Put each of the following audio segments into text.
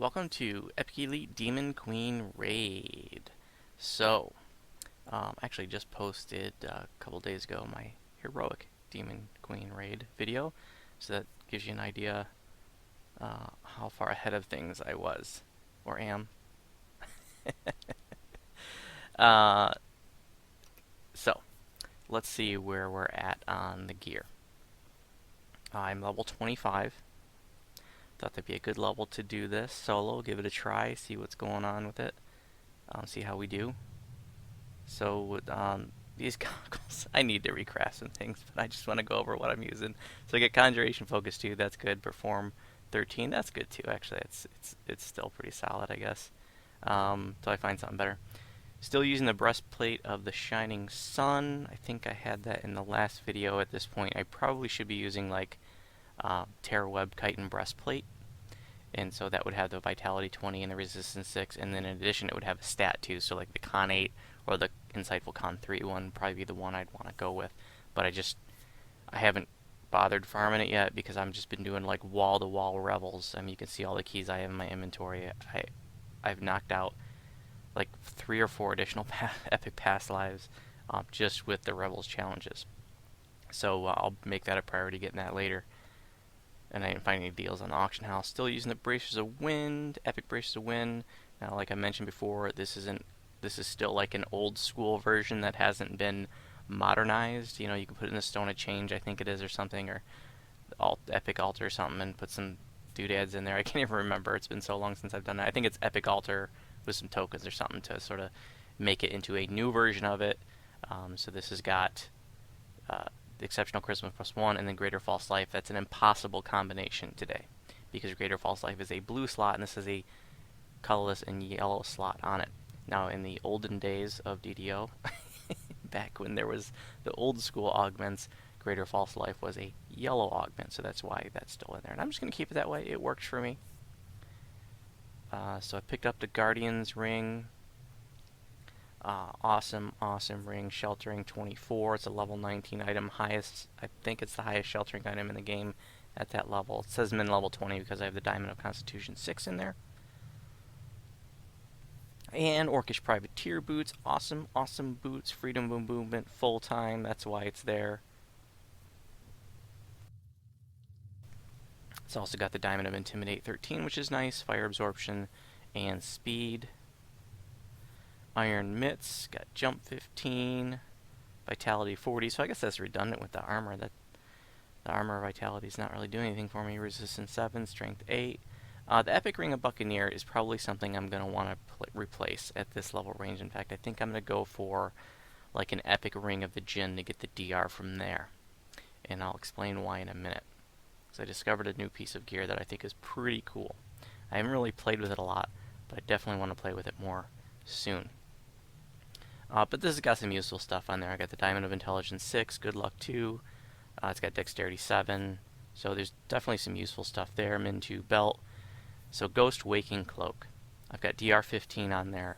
Welcome to Epic Elite Demon Queen Raid. So, actually just posted a couple days ago my heroic Demon Queen Raid video, so that gives you an idea how far ahead of things I was, or am. uh, so, let's see where we're at on the gear. I'm level 25. Thought that'd be a good level to do this solo, give it a try, see what's going on with it, see how we do. So with these goggles, I need to recraft some things, but I just want to go over what I'm using. So I get Conjuration Focus 2, that's good. Perform 13, that's good too. Actually, it's still pretty solid, I guess. Till I find something better. Still using the breastplate of the Shining Sun. I think I had that in the last video. At this point, I probably should be using like Terra Web Chitin breastplate, and so that would have the Vitality 20 and the Resistance 6, and then in addition it would have a stat too, so like the Con 8 or the Insightful Con 3 one would probably be the one I'd want to go with. But I haven't bothered farming it yet because I've just been doing like wall-to-wall revels. I mean, you can see all the keys I have in my inventory. I've knocked out like 3 or 4 additional epic past lives just with the Rebels challenges. So I'll make that a priority, getting that later. And I didn't find any deals on the auction house. Still using the Bracers of Wind, Epic Bracers of Wind. Now, like I mentioned before, this is still like an old school version that hasn't been modernized. You know, you can put it in the Stone of Change, I think it is, or something, or Epic Altar or something, and put some doodads in there. I can't even remember. It's been so long since I've done that. I think it's Epic Altar with some tokens or something to sort of make it into a new version of it. So this has got Exceptional Charisma +1 and then Greater False Life. That's an impossible combination today because Greater False Life is a blue slot and this is a colorless and yellow slot on it. Now, in the olden days of DDO, back when there was the old school augments, Greater False Life was a yellow augment, so that's why that's still in there. And I'm just going to keep it that way. It works for me. So I picked up the Guardian's Ring. Awesome ring. Sheltering 24. It's a level 19 item. Highest, I think it's the highest sheltering item in the game at that level. It says min level 20 because I have the Diamond of Constitution 6 in there. And Orcish Privateer boots. Awesome boots. Freedom of movement full time. That's why it's there. It's also got the Diamond of Intimidate 13, which is nice. Fire absorption and speed. Iron Mitts, got Jump 15, Vitality 40, so I guess that's redundant with the armor. The armor Vitality is not really doing anything for me. Resistance 7, Strength 8. The Epic Ring of Buccaneer is probably something I'm going to want to replace at this level range. In fact, I think I'm going to go for like an Epic Ring of the Djinn to get the DR from there. And I'll explain why in a minute. So I discovered a new piece of gear that I think is pretty cool. I haven't really played with it a lot, but I definitely want to play with it more soon. But this has got some useful stuff on there. I got the Diamond of Intelligence 6, Good Luck 2. It's got Dexterity 7. So there's definitely some useful stuff there. Min 2 Belt. So Ghost Waking Cloak. I've got DR 15 on there.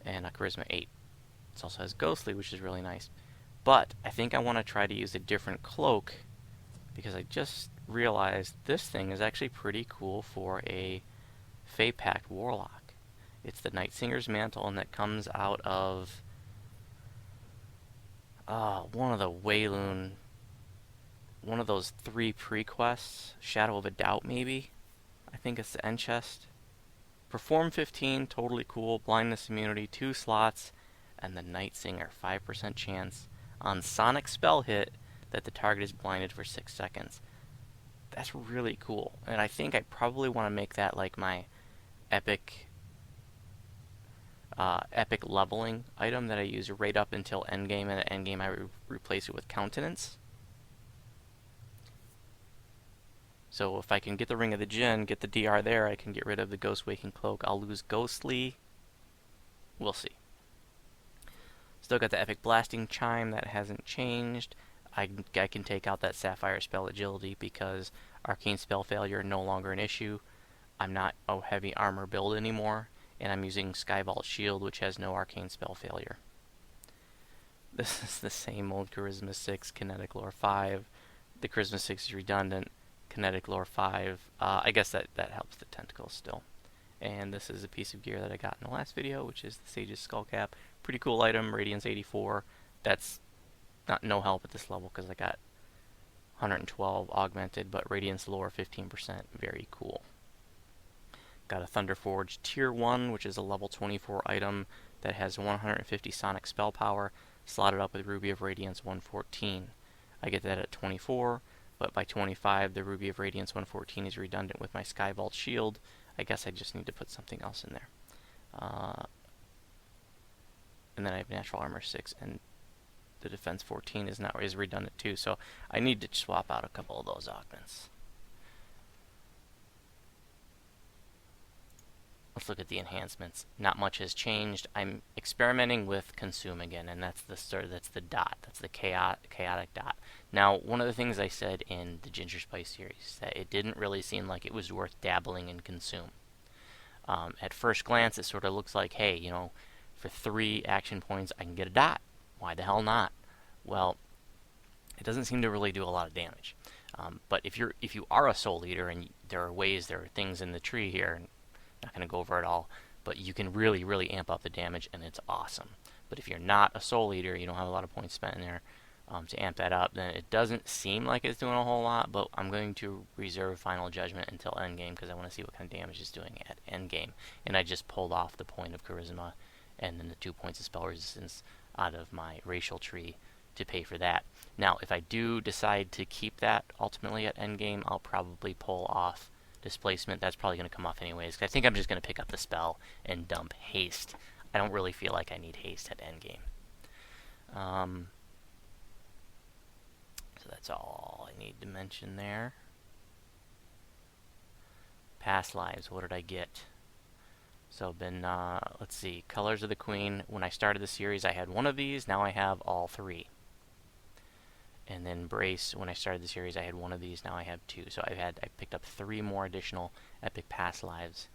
And a Charisma 8. It also has Ghostly, which is really nice. But I think I want to try to use a different cloak, because I just realized this thing is actually pretty cool for a Fey Pact Warlock. It's the Night Singer's Mantle, and that comes out of one of the Wayloon, one of those 3 pre-quests, Shadow of a Doubt maybe? I think it's the end chest. Perform 15, totally cool. Blindness immunity, 2 slots, and the Night Singer, 5% chance on Sonic Spell hit that the target is blinded for 6 seconds. That's really cool, and I think I probably want to make that like my epic leveling item that I use right up until endgame, and at endgame I replace it with Countenance. So if I can get the Ring of the Djinn, get the DR there, I can get rid of the Ghost Waking Cloak. I'll lose Ghostly. We'll see. Still got the Epic Blasting Chime, that hasn't changed. I can take out that Sapphire Spell Agility because Arcane Spell Failure no longer an issue. I'm not a heavy armor build anymore, and I'm using Skyvault Shield, which has no Arcane Spell Failure. This is the same old Charisma 6, Kinetic Lore 5. The Charisma 6 is redundant. Kinetic Lore 5. I guess that helps the tentacles still. And this is a piece of gear that I got in the last video, which is the Sage's Skull Cap. Pretty cool item, Radiance 84. That's not no help at this level because I got 112 augmented, but Radiance lore 15%, very cool. Got a Thunderforge Tier 1, which is a level 24 item that has 150 sonic spell power, slotted up with Ruby of Radiance 114. I get that at 24, but by 25 the Ruby of Radiance 114 is redundant with my Skyvault shield. I guess I just need to put something else in there. And then I have Natural Armor 6, and the Defense 14 is redundant too, so I need to swap out a couple of those augments. Let's look at the enhancements. Not much has changed. I'm experimenting with consume again, and that's the dot. That's the chaotic dot. Now, one of the things I said in the Ginger Spice series that it didn't really seem like it was worth dabbling in consume. At first glance, it sort of looks like, hey, you know, for 3 action points, I can get a dot. Why the hell not? Well, it doesn't seem to really do a lot of damage. But if you are a soul eater, and there are things in the tree here. And not going to go over it all, but you can really amp up the damage, and it's awesome. But if you're not a soul eater, you don't have a lot of points spent in there to amp that up, then it doesn't seem like it's doing a whole lot, but I'm going to reserve final judgment until endgame because I want to see what kind of damage it's doing at endgame. And I just pulled off the point of charisma and then the 2 points of spell resistance out of my racial tree to pay for that. Now, if I do decide to keep that ultimately at endgame, I'll probably pull off displacement. That's probably going to come off anyways, because I think I'm just going to pick up the spell and dump haste. I don't really feel like I need haste at endgame. So that's all I need to mention there. Past lives, what did I get? So let's see, Colors of the Queen. When I started the series, I had one of these. Now I have all 3. And then Brace, when I started the series, I had one of these. Now I have 2. So I picked up 3 more additional epic past lives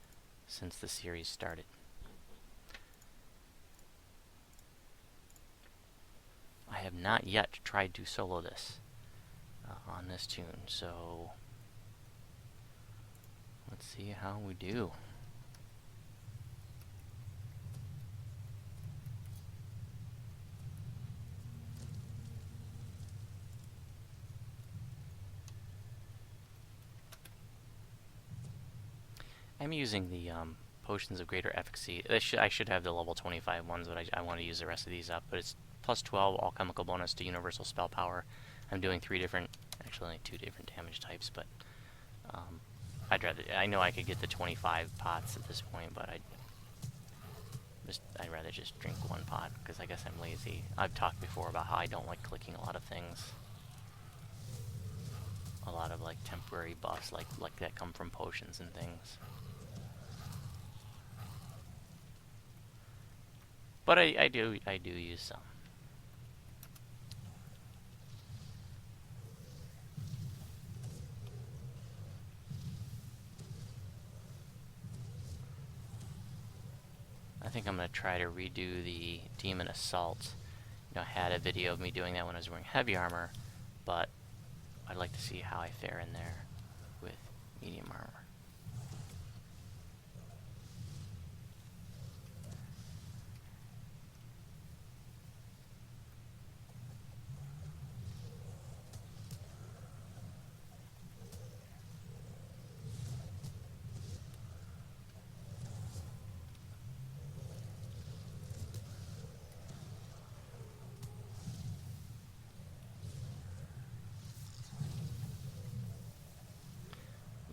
since the series started. I have not yet tried to solo this on this tune, so let's see how we do. I'm using the Potions of Greater Efficacy. I should have the level 25 ones, but I want to use the rest of these up. But it's plus 12 all chemical bonus to universal spell power. I'm doing 2 different damage types, but I know I could get the 25 pots at this point, but I'd rather just drink 1 pot because I guess I'm lazy. I've talked before about how I don't like clicking a lot of things. A lot of like temporary buffs like that come from potions and things. But I do use some. I think I'm going to try to redo the Demon Assault. You know, I had a video of me doing that when I was wearing heavy armor, but I'd like to see how I fare in there with medium armor.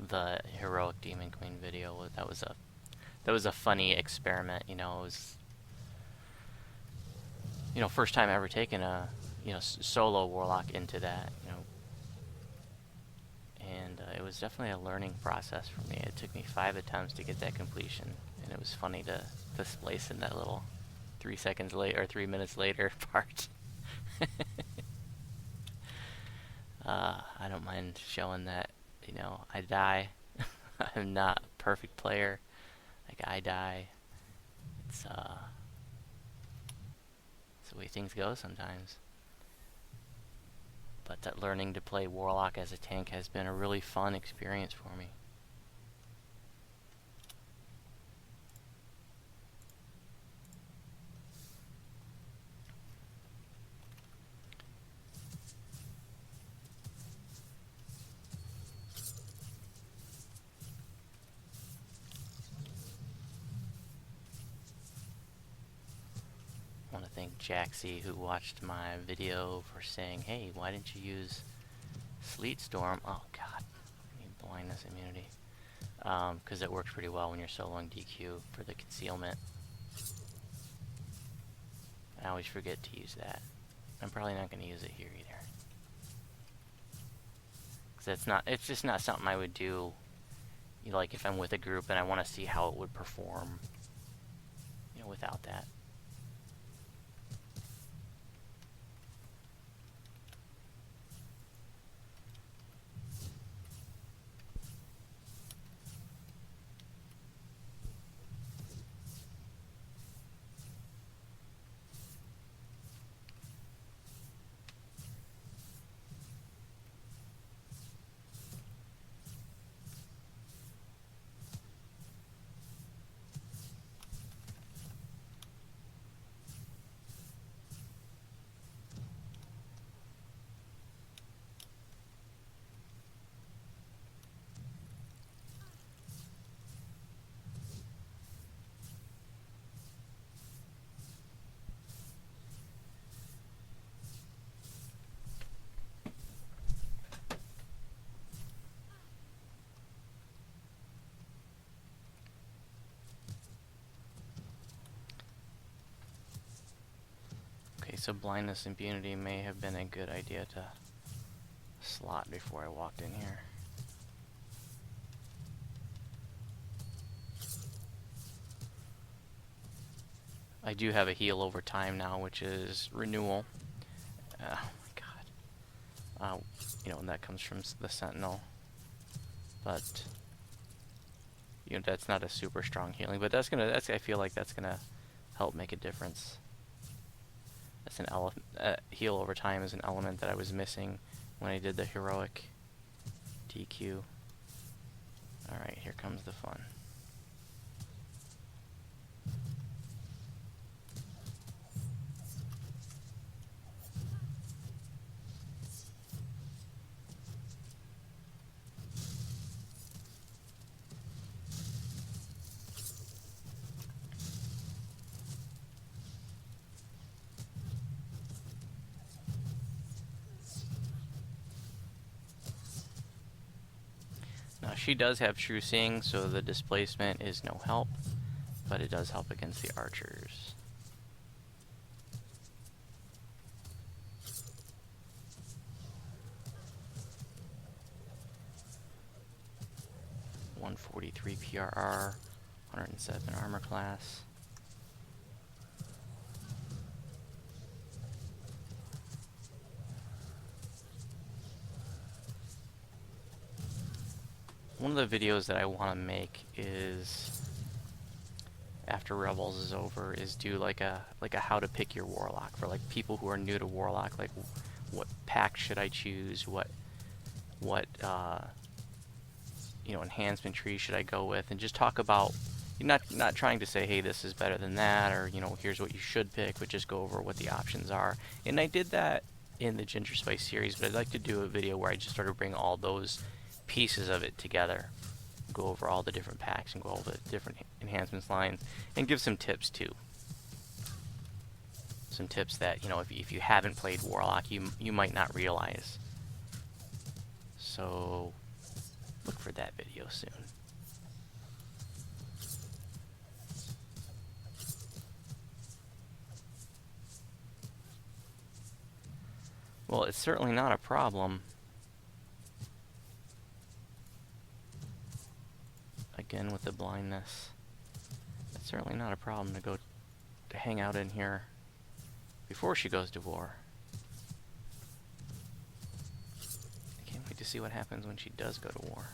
The heroic demon queen video, that was a funny experiment. You know, it was, you know, first time ever taking a, you know, solo warlock into that, you know, and it was definitely a learning process for me. It took me 5 attempts to get that completion, and it was funny to displace in that little 3 seconds later or 3 minutes later part. I don't mind showing that, you know, I die. I'm not a perfect player. Like, I die. It's the way things go sometimes. But that learning to play Warlock as a tank has been a really fun experience for me. thank Jaxie, who watched my video, for saying, hey, why didn't you use Sleet Storm? Oh god, I need blindness immunity. Because it works pretty well when you're soloing DQ for the concealment. I always forget to use that. I'm probably not going to use it here either. Because it's just not something I would do, you know, like if I'm with a group and I want to see how it would perform, you know, without that. Okay, so blindness immunity may have been a good idea to slot before I walked in here. I do have a heal over time now, which is renewal. Oh my god. You know, and that comes from the Sentinel. But you know, that's not a super strong healing, but I feel like that's gonna help make a difference. That's an heal over time is an element that I was missing when I did the heroic DQ. Alright, here comes the fun. Now she does have True Seeing, so the displacement is no help, but it does help against the archers. .143 PRR, 107 armor class. One of the videos that I want to make is, after Rebels is over, is do like a how to pick your Warlock for like people who are new to Warlock. Like, what pack should I choose? What you know, enhancement tree should I go with? And just talk about, not trying to say, hey, this is better than that, or you know, here's what you should pick, but just go over what the options are. And I did that in the Ginger Spice series, but I'd like to do a video where I just sort of bring all those pieces of it together, go over all the different packs and go over the different enhancements lines, and give some tips too. Some tips that, you know, if you haven't played Warlock, you might not realize. So look for that video soon. Well, it's certainly not a problem. Again with the blindness, it's certainly not a problem to hang out in here before she goes to war. I can't wait to see what happens when she does go to war.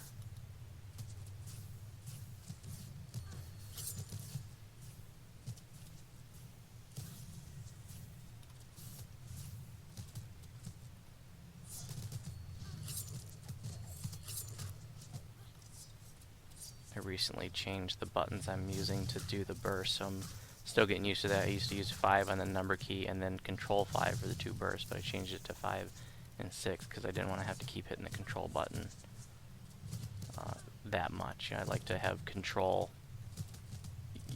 I recently changed the buttons I'm using to do the burst, so I'm still getting used to that. I used to use 5 on the number key and then control 5 for the 2 bursts, but I changed it to 5 and 6 because I didn't want to have to keep hitting the control button that much. I like to have control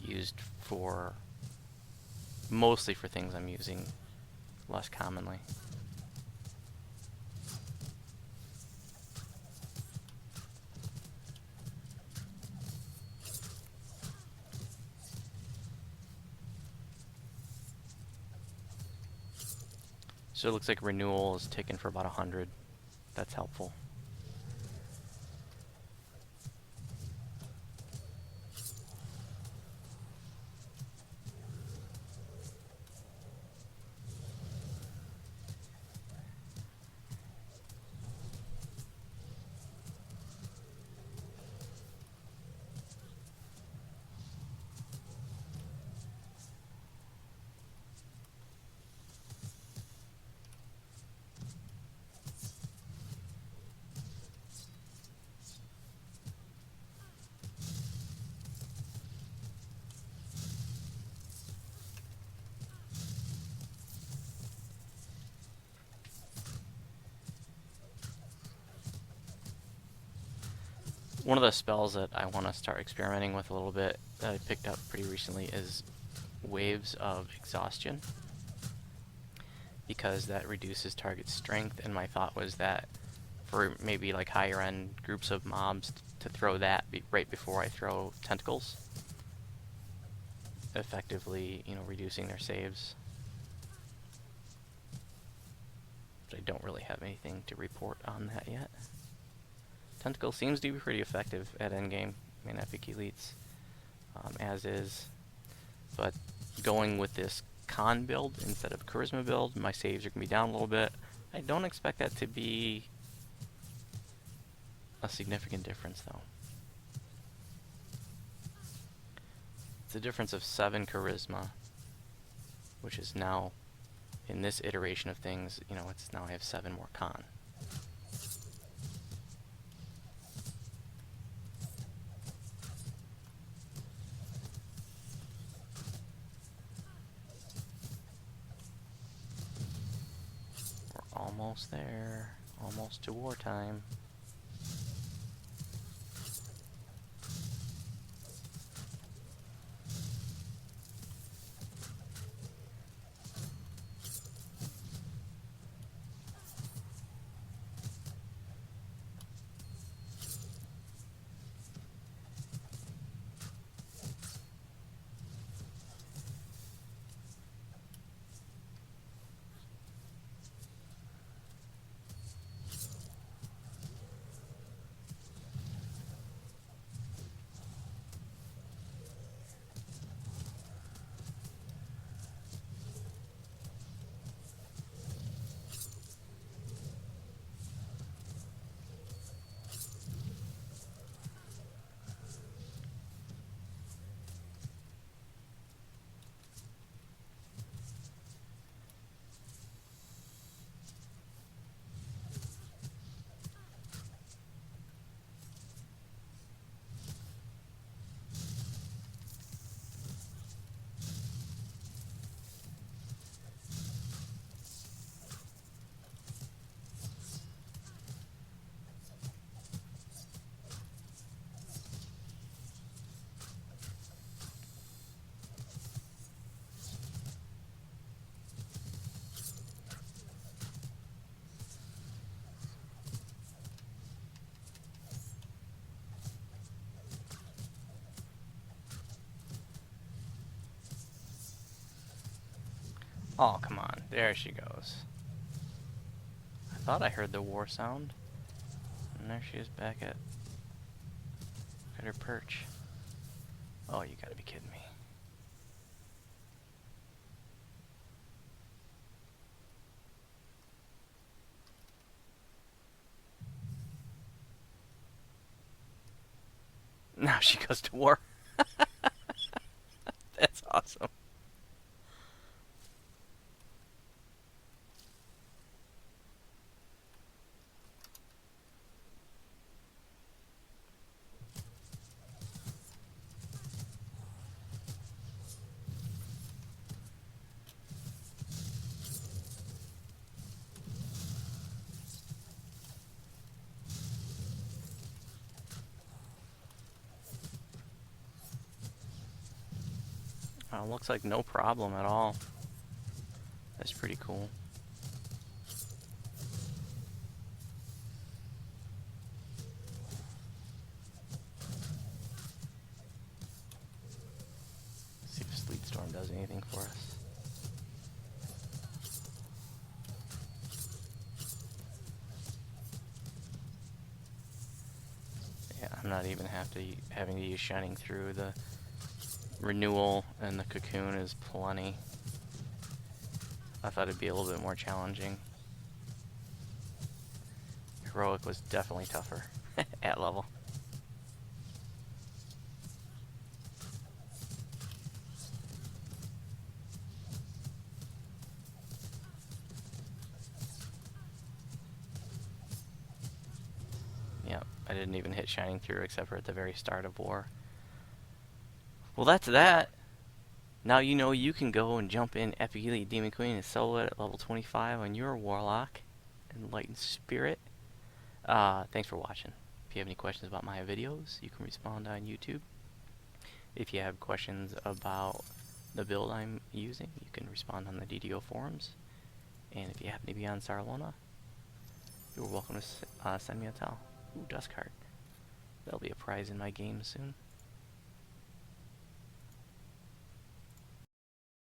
used for mostly for things I'm using less commonly. So it looks like renewal is ticking for about 100. That's helpful. One of the spells that I want to start experimenting with a little bit that I picked up pretty recently is Waves of Exhaustion, because that reduces target strength, and my thought was that for maybe like higher end groups of mobs to throw that right before I throw tentacles, effectively, you know, reducing their saves. But I don't really have anything to report on that yet. Tentacle seems to be pretty effective at endgame in Epic Elites, as is. But going with this con build instead of charisma build, my saves are going to be down a little bit. I don't expect that to be a significant difference, though. It's a difference of 7 charisma, which is now, in this iteration of things, you know, it's now I have 7 more con. Almost there. Almost to wartime. Oh, come on. There she goes. I thought I heard the war sound. And there she is back at her perch. Oh, you gotta be kidding me. Now she goes to war. That's awesome. Looks like no problem at all. That's pretty cool. See if Sleet Storm does anything for us. Yeah, I'm not even having to use Shining Through. The renewal and the cocoon is plenty. I thought it'd be a little bit more challenging. Heroic was definitely tougher at level. Yep, I didn't even hit Shining Through except for at the very start of war. Well, that's that. Now you know you can go and jump in Epic Elite Demon Queen and solo it at level 25 on your Warlock, Enlightened Spirit. Thanks for watching. If you have any questions about my videos, you can respond on YouTube. If you have questions about the build I'm using, you can respond on the DDO forums. And if you happen to be on Sarlona, you're welcome to send me a tell. Ooh, Dust Card. That'll be a prize in my game soon.